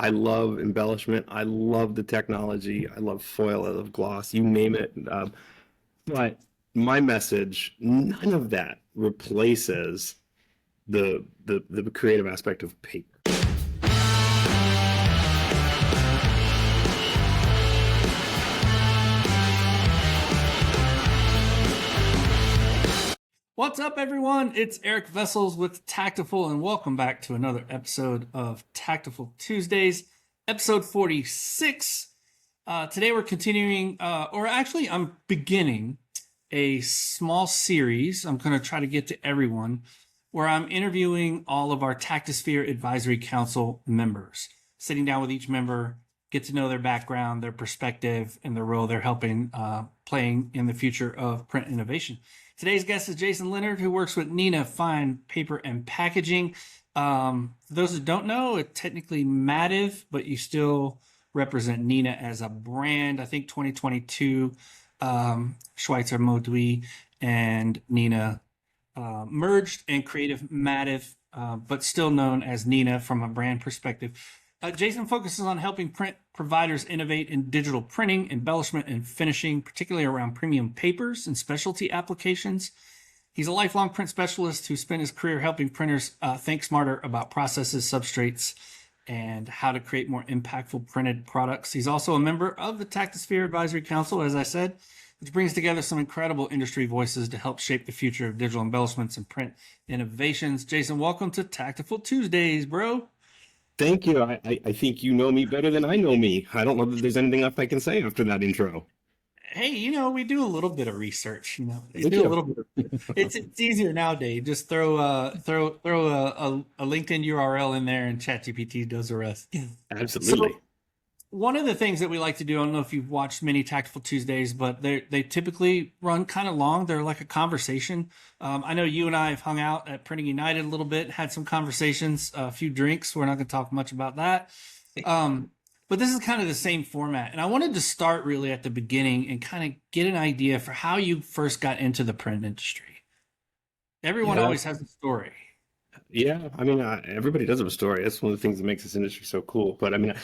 I love embellishment. I love the technology. I love foil. I love gloss. You name it. But my message, none of that replaces the creative aspect of paper. What's up, everyone? It's Eric Vessels with Taktiful, and welcome back to another episode of Taktiful Tuesdays, episode 46. Today we're continuing, I'm beginning a small series. I'm going to try to get to everyone, where I'm interviewing all of our Taktisphere Advisory Council members, sitting down with each member, get to know their background, their perspective, and the role they're helping playing in the future of print innovation. Today's guest is Jason Leonard, who works with Neenah Fine Paper and Packaging. For those who don't know, it's technically Mativ, but you still represent Neenah as a brand. I think 2022, Schweitzer Modui and Neenah merged and creative Mativ, but still known as Neenah from a brand perspective. Jason focuses on helping print providers innovate in digital printing, embellishment, and finishing, particularly around premium papers and specialty applications. He's a lifelong print specialist who spent his career helping printers think smarter about processes, substrates, and how to create more impactful printed products. He's also a member of the Taktisphere Advisory Council, as I said, which brings together some incredible industry voices to help shape the future of digital embellishments and print innovations. Jason, welcome to Taktiful Tuesdays, bro. Thank you. I think you know me better than I know me. I don't know that there's anything else I can say after that intro. Hey, we do a little bit of research. Me Do a too. little bit. It's easier nowadays. Just throw a LinkedIn URL in there, and ChatGPT does the rest. Absolutely. So one of the things that we like to do, I don't know if you've watched many Taktical Tuesdays, but they typically run kind of long. They're like a conversation. I know you and I have hung out at Printing United a little bit, had some conversations, a few drinks. We're not going to talk much about that. But this is kind of the same format. And I wanted to start really at the beginning and kind of get an idea for how you first got into the print industry. Everyone always has a story. Yeah, I mean, everybody does have a story. That's one of the things that makes this industry so cool. But I mean,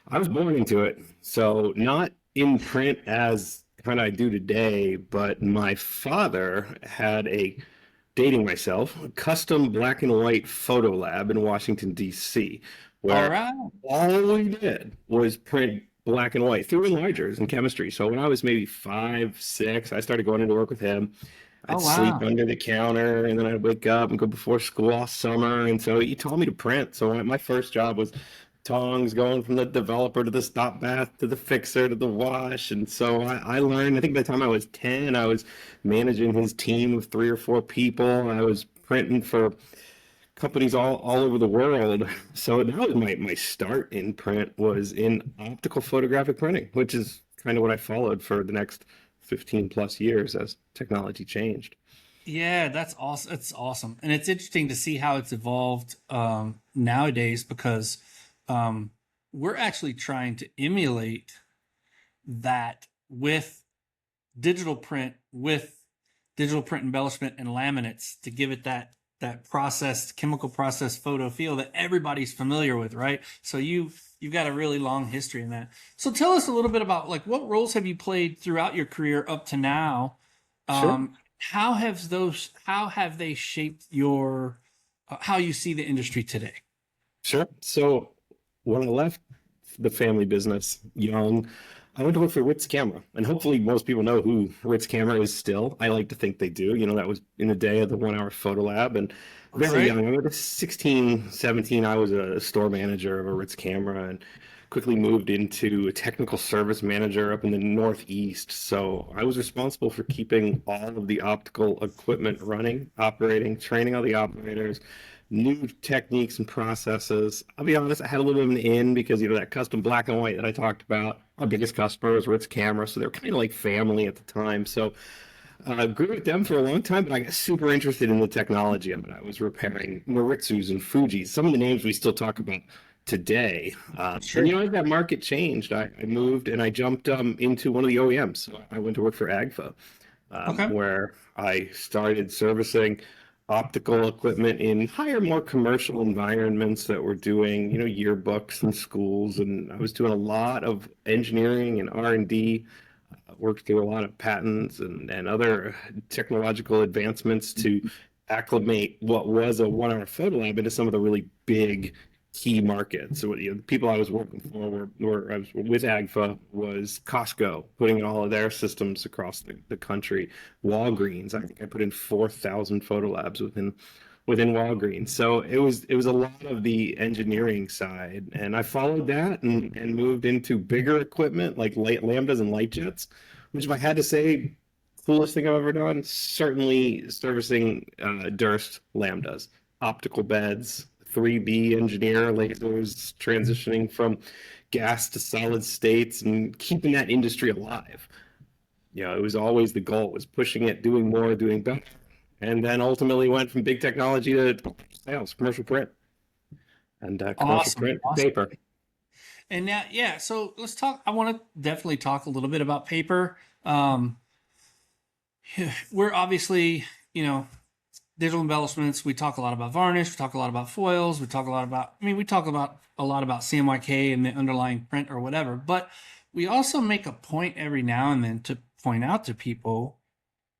I was born into it, so not in print as kind of I do today, but my father had dating myself, a custom black and white photo lab in Washington, D.C., All where right. all we did was print black and white through enlargers and chemistry. So when I was maybe 5, 6, I started going into work with him. I'd Oh, sleep wow. under the counter, and then I'd wake up and go before school all summer. And so he taught me to print. So my first job was tongs going from the developer to the stop bath to the fixer to the wash. And so I learned, I think by the time I was 10, I was managing his team of 3 or 4 people. I was printing for companies all over the world. So that was my start in print, was in optical photographic printing, which is kind of what I followed for the next 15 plus years as technology changed. Yeah, that's awesome. It's awesome. And it's interesting to see how it's evolved nowadays, because we're actually trying to emulate that with digital print embellishment and laminates, to give it that processed chemical processed photo feel that everybody's familiar with, right? So you've got a really long history in that. So tell us a little bit about, like, what roles have you played throughout your career up to now? Sure. How have they shaped your how you see the industry today? Sure. So when I left the family business young, I went to work for Ritz Camera. And hopefully most people know who Ritz Camera is still. I like to think they do. That was in the day of the 1 hour photo lab. And very Right. young, I was 16, 17, I was a store manager of a Ritz Camera and quickly moved into a technical service manager up in the Northeast. So I was responsible for keeping all of the optical equipment running, operating, training all the operators, new techniques and processes. I'll be honest, I had a little bit of an in because, that custom black and white that I talked about, our biggest customer was Ritz Camera, so they were kind of like family at the time. So I grew with them for a long time, but I got super interested in the technology of it. I was repairing Maritsus and Fujis, some of the names we still talk about today. Sure. And as that market changed, I moved and I jumped into one of the OEMs. So I went to work for AGFA, Okay. where I started servicing optical equipment in higher, more commercial environments that were doing, yearbooks in schools. And I was doing a lot of engineering and R&D, worked through a lot of patents and other technological advancements to acclimate what was a 1 hour photo lab into some of the really big key markets. So the people I was working for were I was with AGFA was Costco, putting in all of their systems across the country. Walgreens, I think I put in 4,000 photo labs within Walgreens. So it was a lot of the engineering side, and I followed that and moved into bigger equipment like lambdas and light jets, which, if I had to say, coolest thing I've ever done, certainly servicing Durst lambdas, optical beds, 3D engineer lasers, transitioning from gas to solid states and keeping that industry alive. It was always the goal, was pushing it, doing more, doing better. And then ultimately went from big technology to sales, commercial print, and commercial print paper. And now, yeah, so let's talk. I want to definitely talk a little bit about paper. We're obviously, digital embellishments. We talk a lot about varnish. We talk a lot about foils. We talk a lot about CMYK and the underlying print or whatever. But we also make a point every now and then to point out to people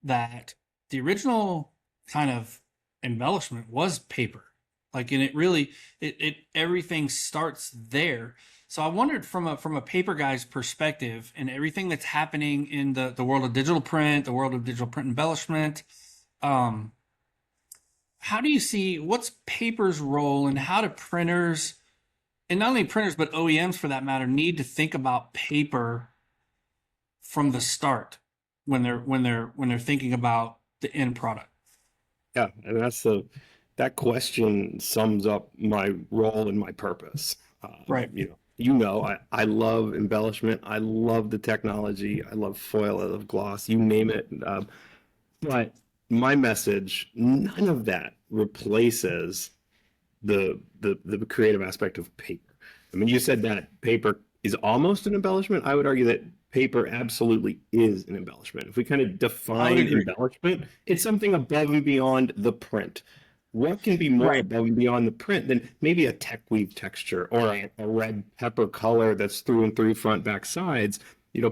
that the original kind of embellishment was paper. And it really, everything starts there. So I wondered from a paper guy's perspective and everything that's happening in the world of digital print, the world of digital print embellishment, how do you see what's paper's role, and how do printers, and not only printers but OEMs for that matter, need to think about paper from the start when they're thinking about the end product? Yeah, and that question sums up my role and my purpose. Right. I love embellishment. I love the technology. I love foil. I love gloss. You name it. But my message, none of that replaces the creative aspect of paper. I mean, you said that paper is almost an embellishment. I would argue that paper absolutely is an embellishment. If we kind of define embellishment, it's something above and beyond the print. What can be more above and beyond the print than maybe a tech weave texture or a red pepper color that's through and through, front, back, sides?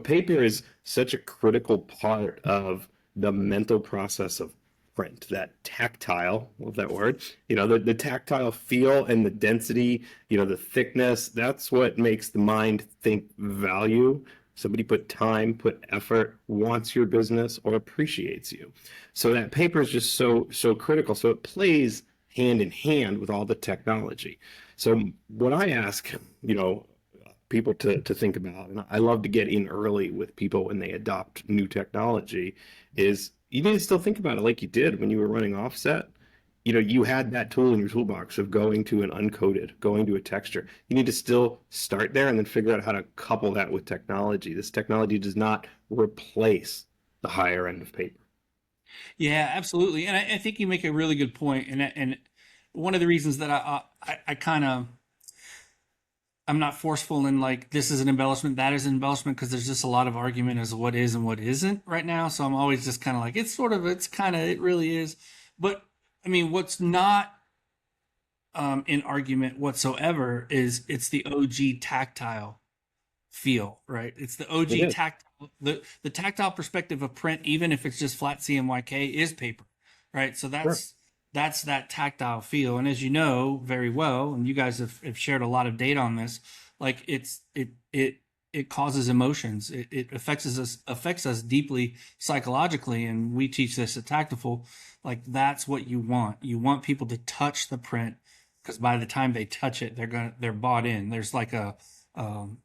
Paper is such a critical part of the mental process of print, that tactile, love that word, the tactile feel and the density, the thickness. That's what makes the mind think value. Somebody put time, put effort, wants your business, or appreciates you. So that paper is just so critical. So it plays hand in hand with all the technology. So what I ask, people to think about, and I love to get in early with people when they adopt new technology, is you need to still think about it like you did when you were running offset. You had that tool in your toolbox of going to an uncoated, going to a texture. You need to still start there and then figure out how to couple that with technology. This technology does not replace the higher end of paper. Yeah, absolutely. And I think you make a really good point. And one of the reasons that I kind of, I'm not forceful in like, this is an embellishment, that is an embellishment, because there's just a lot of argument as to what is and what isn't right now. So I'm always just kind of like, it really is. But I mean, what's not in argument whatsoever is it's the OG tactile feel, right? It's the OG tactile, the tactile perspective of print, even if it's just flat CMYK, is paper, right? So that's that tactile feel. And as you know very well, and you guys have shared a lot of data on this, like it causes emotions. It affects us deeply psychologically. And we teach this at Taktiful. Like, that's what you want. You want people to touch the print, because by the time they touch it, they're bought in. There's like a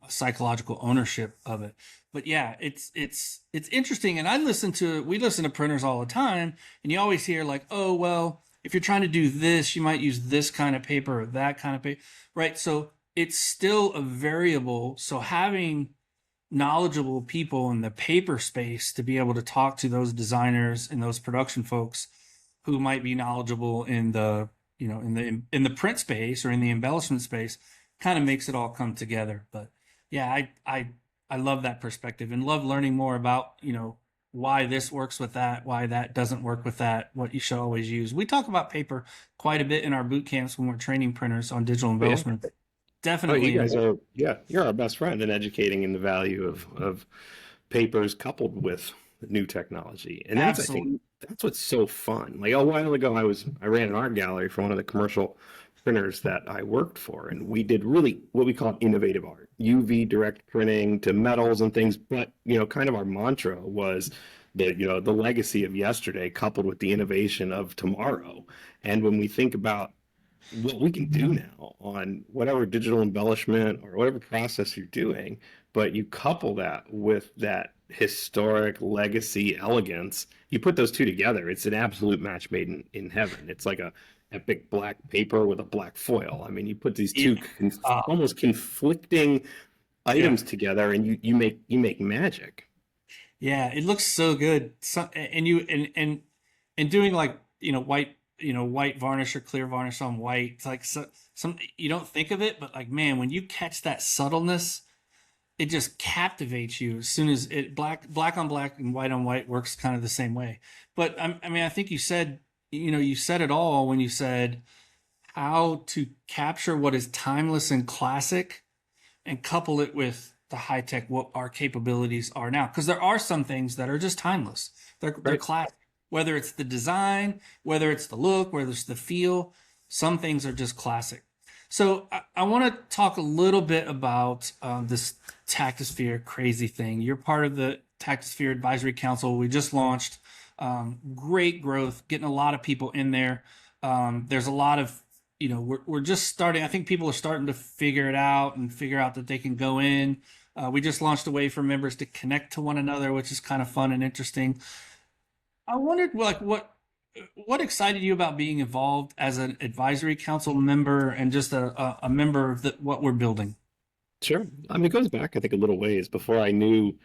psychological ownership of it. But yeah, it's interesting. And we listen to printers all the time, and you always hear like, oh, well, if you're trying to do this, you might use this kind of paper or that kind of paper, right? So it's still a variable. So having knowledgeable people in the paper space to be able to talk to those designers and those production folks who might be knowledgeable in the in the print space or in the embellishment space kind of makes it all come together. But yeah, I love that perspective and love learning more about why this works with that, why that doesn't work with that, what you should always use. We talk about paper quite a bit in our boot camps when we're training printers on digital But yeah. embellishment. Oh, you Definitely. guys are, yeah, you're our best friend in educating in the value of papers coupled with new technology. And that's, I Absolutely. think, that's what's so fun. Like a while ago, I ran an art gallery for one of the commercial printers that I worked for, and we did really what we call innovative art, UV direct printing to metals and things. But, kind of our mantra was that, the legacy of yesterday coupled with the innovation of tomorrow. And when we think about what we can do now on whatever digital embellishment or whatever process you're doing, but you couple that with that historic legacy elegance, you put those two together, it's an absolute match made in heaven. It's like a epic black paper with a black foil. I mean, you put these two Uh, almost conflicting yeah. items together and you make magic. Yeah. It looks so good. So, and you, and doing like, white varnish or clear varnish on white. It's like some, you don't think of it, but like, man, when you catch that subtleness, it just captivates you as soon as it black on black and white on white works kind of the same way. But I mean, I think you said, you said it all when you said how to capture what is timeless and classic and couple it with the high tech, what our capabilities are now. Because there are some things that are just timeless. They're Right. classic. Whether it's the design, whether it's the look, whether it's the feel, some things are just classic. So I want to talk a little bit about this Taktisphere crazy thing. You're part of the Taktisphere Advisory Council. We just launched. Great growth, getting a lot of people in there. There's a lot of, we're just starting. I think people are starting to figure it out and figure out that they can go in. We just launched a way for members to connect to one another, which is kind of fun and interesting. I wondered, like, what excited you about being involved as an advisory council member and just a member of what we're building? Sure. I mean, it goes back, I think, a little ways before I knew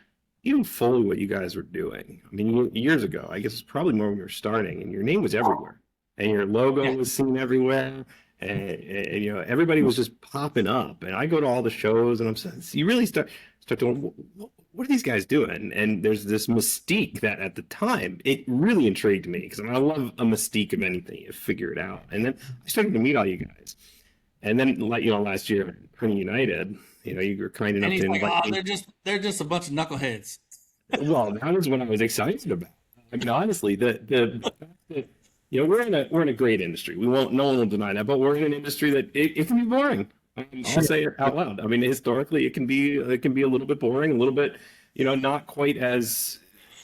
even fully what you guys were doing. I mean, years ago, I guess it's probably more when we were starting, and your name was everywhere, and your logo Yeah. was seen everywhere, and everybody was just popping up. And I go to all the shows, and I'm saying, so you really start to, what are these guys doing? And there's this mystique that at the time it really intrigued me because I love a mystique of anything. You figure it out, and then I started to meet all you guys. And then, like last year, Printing United, you were kind And enough he's to like, invite oh, me. they're just a bunch of knuckleheads. Well, that was what I was excited about. I mean, honestly, the fact that we're in a great industry. No one will deny that, but we're in an industry that it can be boring. I'll Sure. say it out loud. I mean, historically, it can be a little bit boring, a little bit, not quite as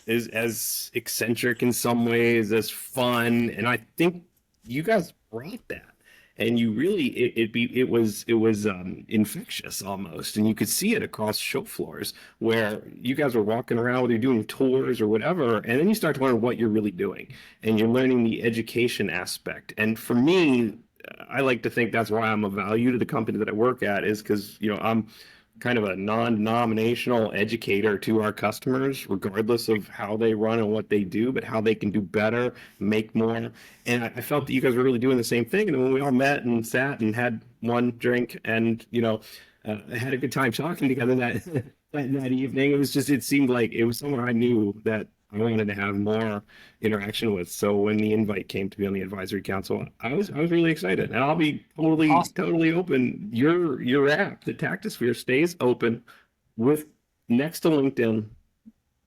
eccentric in some ways, as fun. And I think you guys brought that. And you really, it was infectious almost, and you could see it across show floors where you guys were walking around, whether you're doing tours or whatever, and then you start to learn what you're really doing, and you're learning the education aspect. And for me, I like to think that's why I'm of value to the company that I work at, is because I'm kind of a non-denominational educator to our customers, regardless of how they run and what they do, but how they can do better, make more. And I felt that you guys were really doing the same thing. And when we all met and sat and had one drink and, had a good time talking together that evening, it seemed like it was someone I knew that I wanted to have more interaction with. So when the invite came to be on the advisory council, I was really excited, and I'll be Awesome. totally open. Your app, the Taktisphere, stays open with next to LinkedIn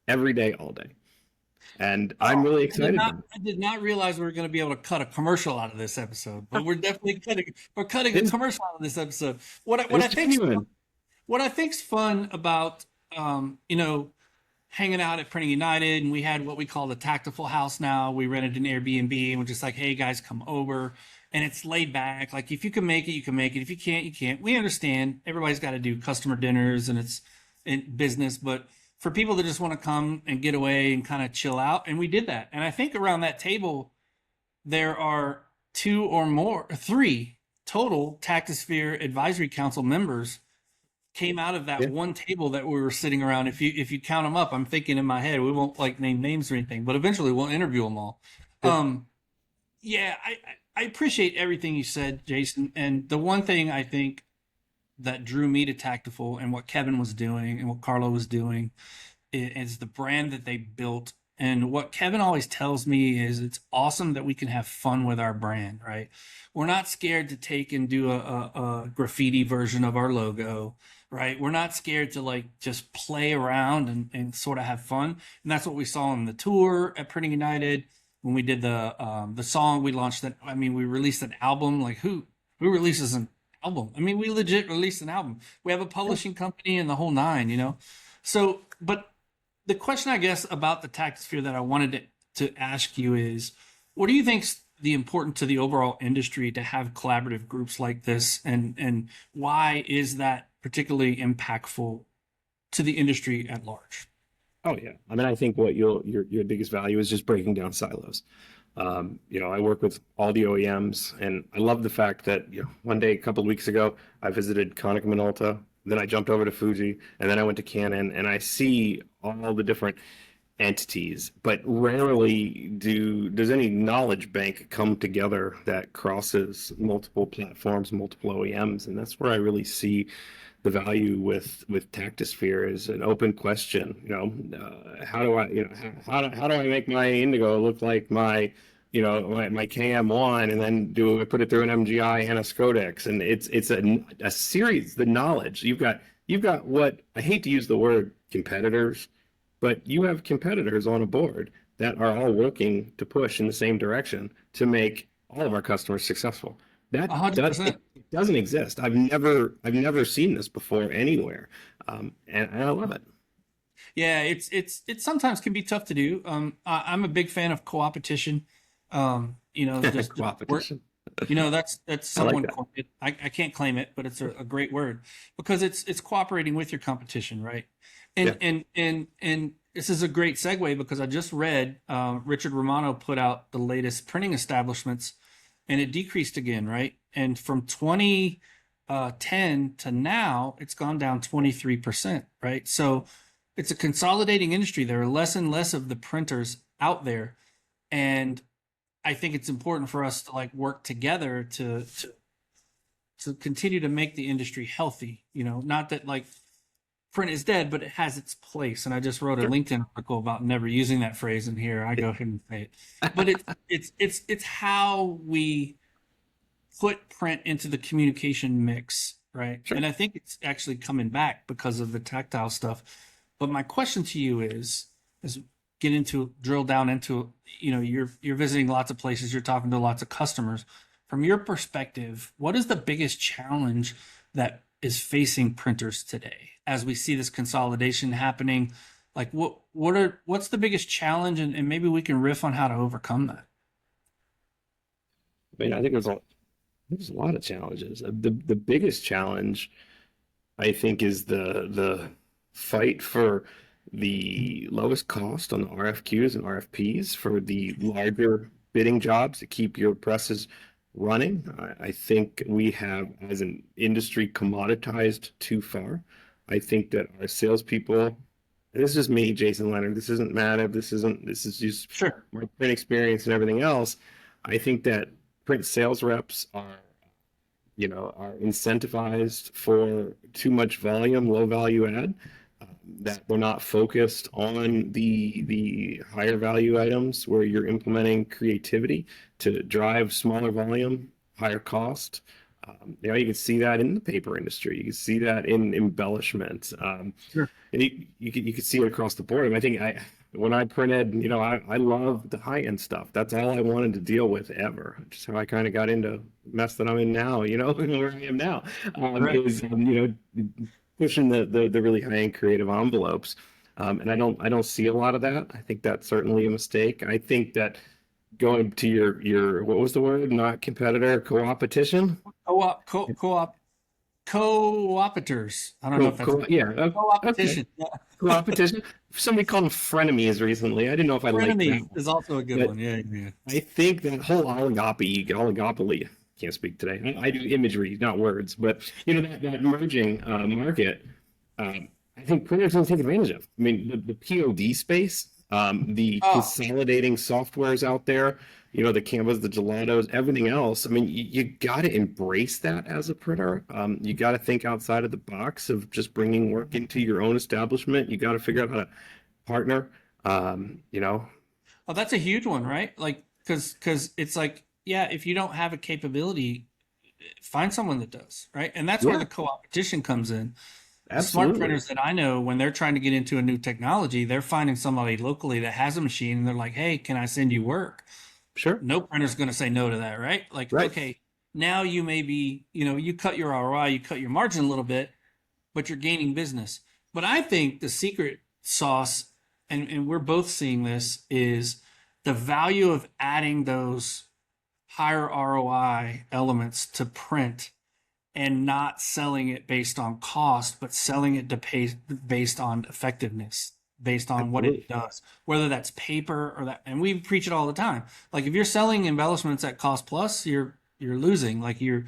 every day, all day, and I'm really excited about I did not realize we were going to be able to cut a commercial out of this episode, but we're definitely cutting a it. commercial out of this episode. What I It's think genuine. what I think's fun about hanging out at Printing United, and we had what we call the Tactful House now. We rented an Airbnb, and we're just like, hey guys, come over. And it's laid back. Like if you can make it, you can make it. If you can't, you can't. We understand everybody's got to do customer dinners and it's in business, but for people that just want to come and get away and kind of chill out, and we did that. And I think around that table there are three total Taktisphere Advisory Council members came out of that Yeah. one table that we were sitting around. If you count them up, I'm thinking in my head, we won't like name names or anything, but eventually we'll interview them all. Yeah. Yeah, I appreciate everything you said, Jason. And the one thing I think that drew me to Tactful and what Kevin was doing and what Carlo was doing is the brand that they built And what Kevin always tells me is it's awesome that we can have fun with our brand, right? We're not scared to take and do a graffiti version of our logo, right? We're not scared to like just play around and sort of have fun. And that's what we saw on the tour at Printing United when we did the song. We launched that. I mean, we released an album. Like who releases an album? I mean, we legit released an album. We have a publishing company and the whole nine, you know? So, but the question, I guess, about the Taktisphere that I wanted to ask you is, what do you think's the important to the overall industry to have collaborative groups like this, and why is that particularly impactful to the industry at large? Oh yeah. I mean, I think what your biggest value is just breaking down silos. I work with all the OEMs, and I love the fact that one day, a couple of weeks ago, I visited Konica Minolta, then I jumped over to Fuji, and then I went to Canon, and I see all the different entities, but rarely does any knowledge bank come together that crosses multiple platforms, multiple OEMs, and that's where I really see the value with Taktisphere is an open question. How do I, how do I make my Indigo look like my KM1, and then do I put it through an MGI and a Scodex, and it's a series. The knowledge you've got what I hate to use the word competitors, but you have competitors on a board that are all working to push in the same direction to make all of our customers successful. That 100%. it doesn't exist. I've never seen this before anywhere, and I love it. Yeah, it sometimes can be tough to do. I'm a big fan of co-opetition. Just Co-opetition. That's I like someone that. coined it. I can't claim it, but it's a great word because it's cooperating with your competition, right? Yeah. And this is a great segue because I just read Richard Romano put out the latest printing establishments, and it decreased again, right? And from 2010 to now, it's gone down 23%, right? So it's a consolidating industry. There are less and less of the printers out there, and I think it's important for us to like work together to continue to make the industry healthy. Not that like print is dead, but it has its place. And I just wrote a Sure. LinkedIn article about never using that phrase in here. I go ahead and say it. But it's how we put print into the communication mix, right? Sure. And I think it's actually coming back because of the tactile stuff. But my question to you is drill down into, you're visiting lots of places, you're talking to lots of customers. From your perspective, what is the biggest challenge that is facing printers today as we see this consolidation happening? Like what's the biggest challenge, and maybe we can riff on how to overcome that. I mean, I think there's a lot of challenges. The biggest challenge, I think, is the fight for the lowest cost on the RFQs and RFPs for the larger bidding jobs to keep your presses running. I think we have, as an industry, commoditized too far. I think that our salespeople, and this is me, Jason Leonard, this isn't Mativ, this is just Sure. my print experience and everything else. I think that print sales reps are incentivized for too much volume, low value add, that they're not focused on the higher value items where you're implementing creativity to drive smaller volume, higher cost. You can see that in the paper industry. You can see that in embellishment. Sure. And you can see it across the board. And I think when I printed, I love the high end stuff. That's all I wanted to deal with ever. Just how I kind of got into the mess that I'm in now. Where I am now Right. is pushing the really high end creative envelopes. And I don't see a lot of that. I think that's certainly a mistake. I think that going to your what was the word? Not competitor, co-opetition. Co-op, co-op, co-opeters. I don't know if that's Yeah. Okay. co-opetition. Yeah. Co-opetition. Somebody called them frenemies recently. I didn't know if I liked that. Frenemies is also a good But one. Yeah, yeah. I think that whole oligopoly, can't speak today. I do imagery, not words, but that emerging market, I think printers don't take advantage of. I mean, the POD space, the Oh, consolidating softwares out there, the Canvas, the Gelatos, everything else. I mean, you got to embrace that as a printer. You got to think outside of the box of just bringing work into your own establishment. You got to figure out how to partner. You know, Oh, that's a huge one, right? Like, because it's like, yeah, if you don't have a capability, find someone that does, right? And that's where yeah, the co-opetition comes in. The smart absolutely, printers that I know, when they're trying to get into a new technology, they're finding somebody locally that has a machine, and they're like, "Hey, can I send you work?" sure, No printer's going to say no to that, right? Like, right, okay, now you maybe, you cut your ROI, you cut your margin a little bit, but you're gaining business. But I think the secret sauce, and we're both seeing this, is the value of adding those higher ROI elements to print and not selling it based on cost, but selling it to pay based on effectiveness, based on what it absolutely, does, whether that's paper or that. And we preach it all the time. Like if you're selling embellishments at cost plus, you're losing. Like you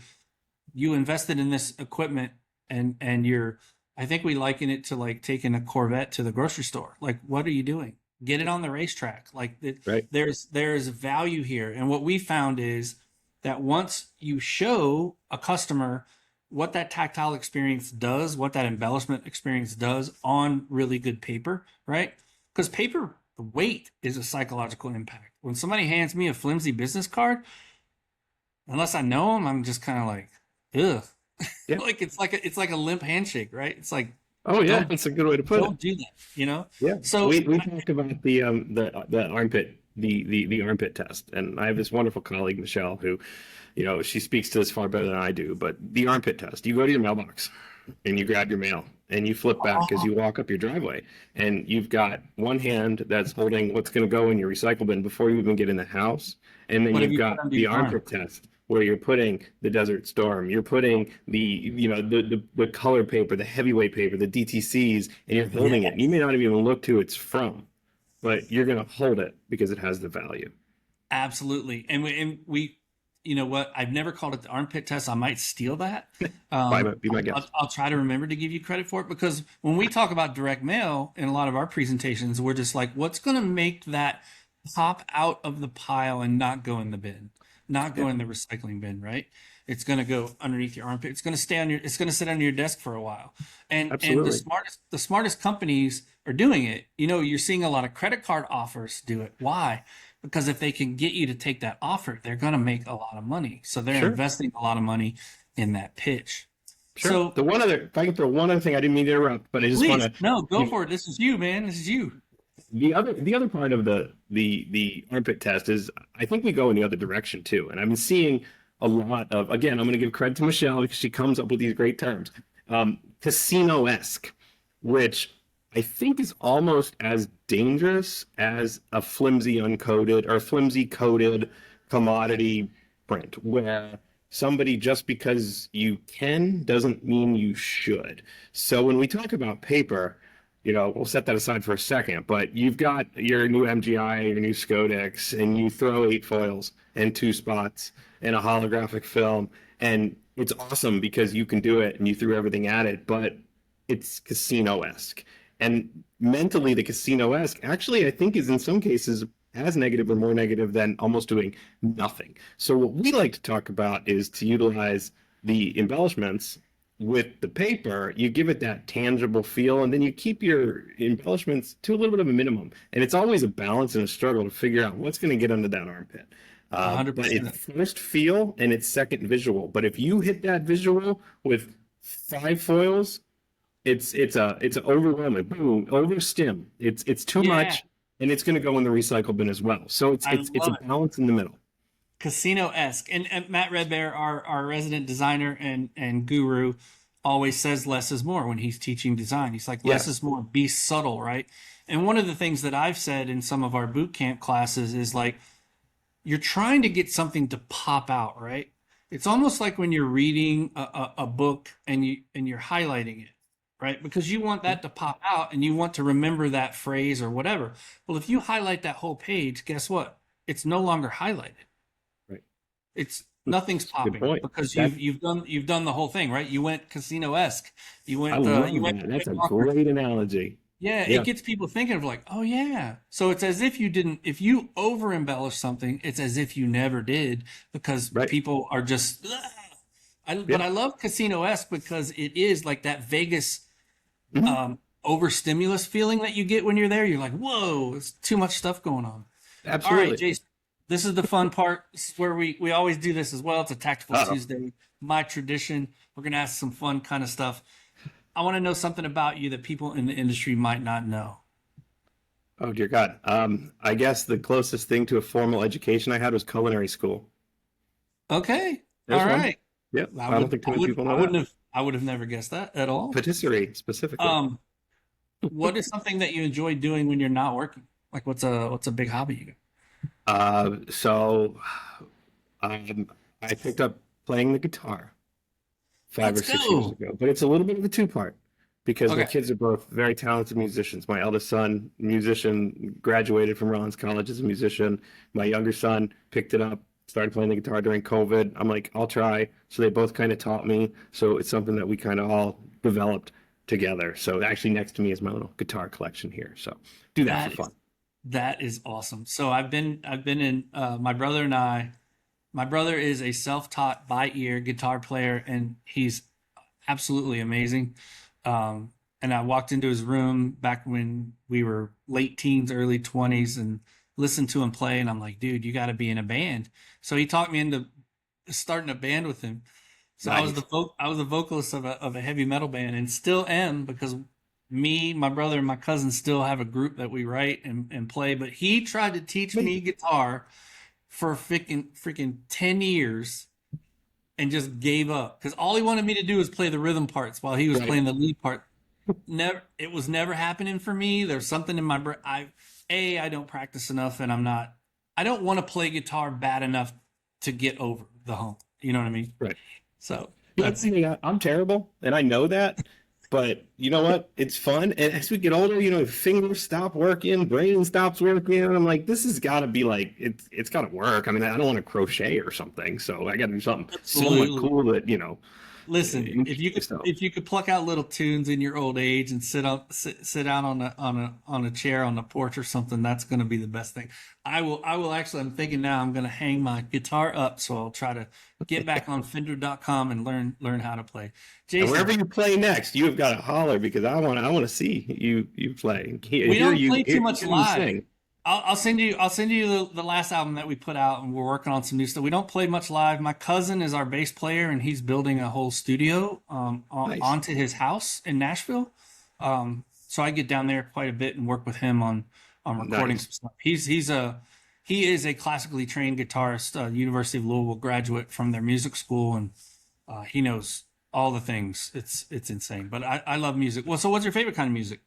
invested in this equipment and you're. I think we liken it to like taking a Corvette to the grocery store. Like, what are you doing? Get it on the racetrack. Like right, there's value here, and what we found is that once you show a customer what that tactile experience does, what that embellishment experience does on really good paper, right? Because paper, the weight is a psychological impact. When somebody hands me a flimsy business card, unless I know them, I'm just kind of like, ugh. yeah. Like it's like a limp handshake, right? It's like Oh yeah, don't that's a good way to put it. don't do that. Yeah, So we talked about the armpit the armpit test, and I have this wonderful colleague Michelle who, she speaks to this far better than I do. But the armpit test, you go to your mailbox, and you grab your mail, and you flip back as you walk up your driveway, and you've got one hand that's holding what's going to go in your recycle bin before you even get in the house, and then what have you've you put got under the your arm? armpit test where you're putting the Desert Storm, you're putting the color paper, the heavyweight paper, the DTCs, and you're holding it. You may Yes. not even look who it's from, but you're going to hold it because it has the value. Absolutely. And we, you know what? I've never called it the armpit test. I might steal that. Be my I'll, guest. I'll try to remember to give you credit for it, because when we talk about direct mail in a lot of our presentations, we're just like, what's going to make that pop out of the pile and not go in the bin, not Yeah, go in the recycling bin, right? It's going to go underneath your armpit. It's going to sit under your desk for a while. And the absolutely. smartest companies are doing it. You're seeing a lot of credit card offers do it. Why? Because if they can get you to take that offer, they're going to make a lot of money. So they're Sure, investing a lot of money in that pitch. sure. So If I can throw one other thing, I didn't mean to interrupt, but I just want please, to no, go give for it. This is you, man. This is you. the other part of the armpit test is I think we go in the other direction too. And I've been seeing a lot of, again, I'm going to give credit to Michelle because she comes up with these great terms, casino-esque, which I think is almost as dangerous as a flimsy uncoated or flimsy coated commodity print, where somebody, just because you can doesn't mean you should. So when we talk about paper, we'll set that aside for a second, but you've got your new MGI, your new Scodex, and you throw 8 foils and 2 spots and a holographic film, and it's awesome because you can do it and you threw everything at it, but it's casino-esque. And mentally, the casino-esque actually, I think, is in some cases as negative or more negative than almost doing nothing. So what we like to talk about is to utilize the embellishments with the paper. You give it that tangible feel, and then you keep your embellishments to a little bit of a minimum. And it's always a balance and a struggle to figure out what's going to get under that armpit. A hundred But it's percent. first feel and it's second visual. But if you hit that visual with 5 foils, it's overwhelming. Boom, over stim. It's too Yeah, much, and it's going to go in the recycle bin as well. So it's I it's a love it. balance in the middle. Casino-esque. And Matt Redbear, our resident designer and guru, always says less is more when he's teaching design. He's like, less is Yes. more, be subtle, right? And one of the things that I've said in some of our boot camp classes is like, you're trying to get something to pop out, right? It's almost like when you're reading a book and you're highlighting it, right? Because you want that to pop out and you want to remember that phrase or whatever. Well, if you highlight that whole page, guess what? It's no longer highlighted. Right. It's nothing's Good popping point. because That you've done the whole thing, right? You went casino-esque. You I went love you went that. That's a awkward. great analogy. Yeah, it Yeah. gets people thinking of like, oh yeah. So it's as if you didn't, if you over embellish something, it's as if you never did, because Right. people are just, "Ugh." But Yeah. I love casino-esque because it is like that Vegas Mhm. um, overstimulus feeling that you get when you're there. You're like, whoa, it's too much stuff going on. All right, Absolutely. Jason, this is the fun part. This is where we always do this as well. It's a Tactful Uh-oh. Tuesday, my tradition. We're going to ask some fun kind of stuff. I want to know something about you that people in the industry might not know. Oh dear God. I guess the closest thing to a formal education I had was culinary school. Okay. There's All one. right. Yep. I I don't would, think too I many would, people I know wouldn't that. have, I would have never guessed that at all. Patisserie specifically. Um, what is something that you enjoy doing when you're not working? Like, what's a big hobby you got? So I picked up playing the guitar five Let's or 6 years go. ago, but it's a little bit of a two-part because my Okay. kids are both very talented musicians. My eldest son, musician, graduated from Rollins College as a musician. My younger son picked it up, started playing the guitar during COVID. I'm like, I'll try. So they both kind of taught me. So it's something that we kind of all developed together. So actually next to me is my little guitar collection here. So do that for That fun. is that is awesome. So I've been in my brother and I. My brother is a self-taught by ear guitar player, and he's absolutely amazing. And I walked into his room back when we were late teens, early 20s, and listened to him play. And I'm like, dude, you got to be in a band. So he talked me into starting a band with him. So Nice. I was the vocalist of a heavy metal band, and still am, because me, my brother, and my cousin still have a group that we write and play. But he tried to teach me Me. guitar for freaking 10 years and just gave up because all he wanted me to do was play the rhythm parts while he was Right. playing the lead part. Never, it was never happening for me. There's something in my brain. I don't practice enough, and I don't want to play guitar bad enough to get over the hump. You know what I mean? Right. So That's that's the thing. I'm terrible, and I know that. But you know what? It's fun. And as we get older, fingers stop working, brain stops working. And I'm like, this has got to be like, it's got to work. I mean, I don't want to crochet or something. So I got to do something somewhat absolutely. cool that, Listen, engage myself. if you could pluck out little tunes in your old age and sit down on a chair on the porch or something, that's going to be the best thing. I will actually. I'm thinking now. I'm going to hang my guitar up, so I'll try to get back on Fender.com and learn how to play. And wherever Jason, you play next, you have got to holler because I want to see you play. we Hear don't you play too much hear you live. sing. I'll send you the last album that we put out, and we're working on some new stuff. We don't play much live. My cousin is our bass player, and he's building a whole studio Nice. onto his house in Nashville. So I get down there quite a bit and work with him on recording Nice. some stuff. He is a classically trained guitarist, University of Louisville graduate from their music school, and he knows all the things. It's insane. But I love music. Well, so what's your favorite kind of music?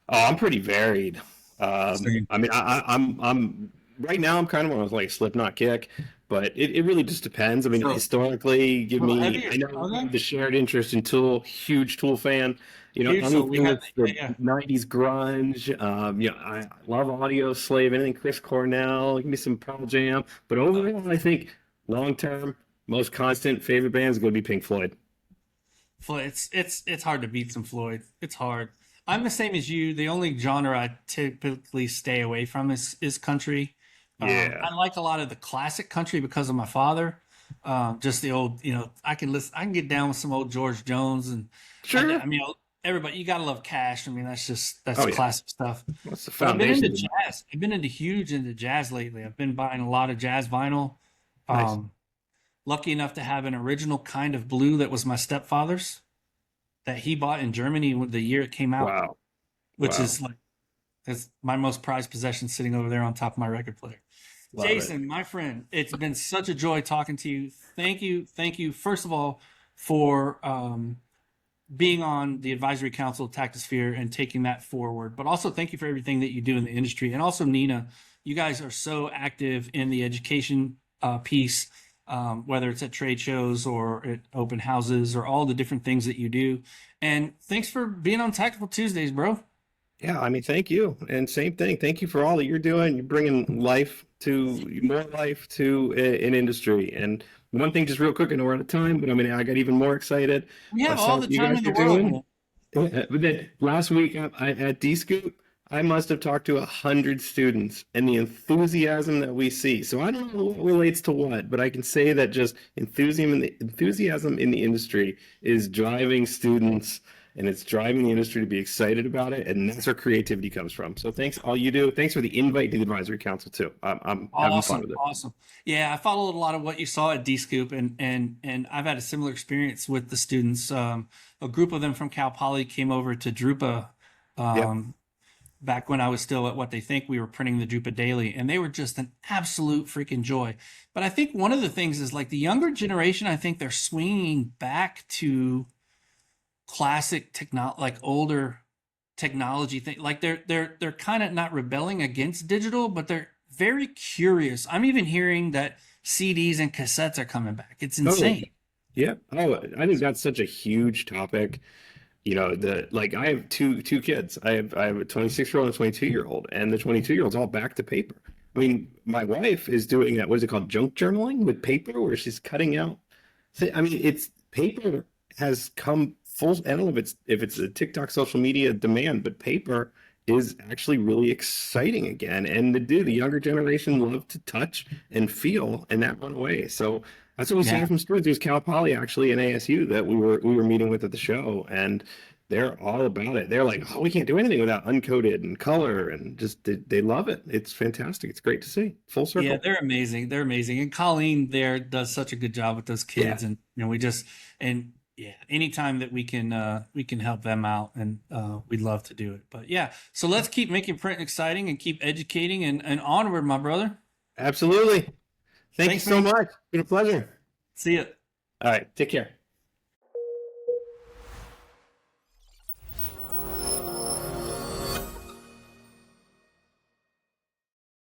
Oh, I'm pretty varied. Same. I mean, I'm right now. I'm kind of on a like Slipknot kick, but it really just depends. I mean, So historically, give a little me. I heavier. know we Okay. have the shared interest in Tool. Huge Tool fan. Huge. So we Anything have that's the yeah. '90s grunge. I love Audio Slave. Anything Chris Cornell. Give me some Pearl Jam. But overall, I think long term, most constant favorite band is going to be Pink Floyd. It's hard to beat some Floyd. It's hard. I'm the same as you. The only genre I typically stay away from is country. Yeah. I like a lot of the classic country because of my father. Just the old, I can listen. I can get down with some old George Jones, and Sure. I mean, everybody. You gotta love Cash. I mean, that's Oh yeah. classic stuff. What's the But I've been into foundation? jazz. I've been into jazz lately. I've been buying a lot of jazz vinyl. Nice. Um, Lucky enough to have an original kind of blue that was my stepfather's that he bought in Germany the year it came out, Wow. which Wow. is like it's my most prized possession sitting over there on top of my record player. Love it. Jason, my friend, it's been such a joy talking to you. Thank you, first of all, for being on the advisory council of Taktisphere and taking that forward. But also thank you for everything that you do in the industry. And also Neenah, you guys are so active in the education piece, whether it's at trade shows or at open houses or all the different things that you do. And thanks for being on Tactical Tuesdays, bro. Yeah, I mean, thank you. And same thing. Thank you for all that you're doing. You're bringing more life to an industry. And one thing, just real quick, I know we're out of time, but I mean, I got even more excited We by have all some the you time guys in the are world, doing. man. But then last week at D-Scoop, I must have talked to 100 students and the enthusiasm that we see. So I don't know what relates to what, but I can say that just enthusiasm in the industry is driving students and it's driving the industry to be excited about it, and that's where creativity comes from. So thanks all you do. Thanks for the invite to the advisory council too. I'm having fun with it. Awesome. Yeah, I followed a lot of what you saw at D-Scoop, and I've had a similar experience with the students. A group of them from Cal Poly came over to Drupa back when I was still at What They Think. We were printing the Drupa Daily, and they were just an absolute freaking joy. But I think one of the things is like the younger generation, I think they're swinging back to classic technology, like older technology thing. Like they're kind of not rebelling against digital, but they're very curious. I'm even hearing that CDs and cassettes are coming back. It's insane. Yeah. Oh, I think that's such a huge topic. You know, I have two kids. I have a 26-year-old and a 22-year-old, and the 22-year-old's all back to paper. I mean, my wife is doing that. What is it called? Junk journaling with paper, where she's cutting out. I mean, it's paper has come full. I don't know if it's a TikTok social media demand, but paper is actually really exciting again. And the younger generation love to touch and feel, and that went away. So that's what we saw from students. There's Cal Poly actually and ASU that we were meeting with at the show, and they're all about it. They're like, oh, we can't do anything without uncoded and color, and just they love it. It's fantastic. It's great to see. Full circle. Yeah, they're amazing. They're amazing. And Colleen there does such a good job with those kids. And anytime that we can help them out, and we'd love to do it. But yeah, so let's keep making print exciting and keep educating and onward, my brother. Absolutely. Thanks so much. It's been a pleasure. See ya. All right. Take care.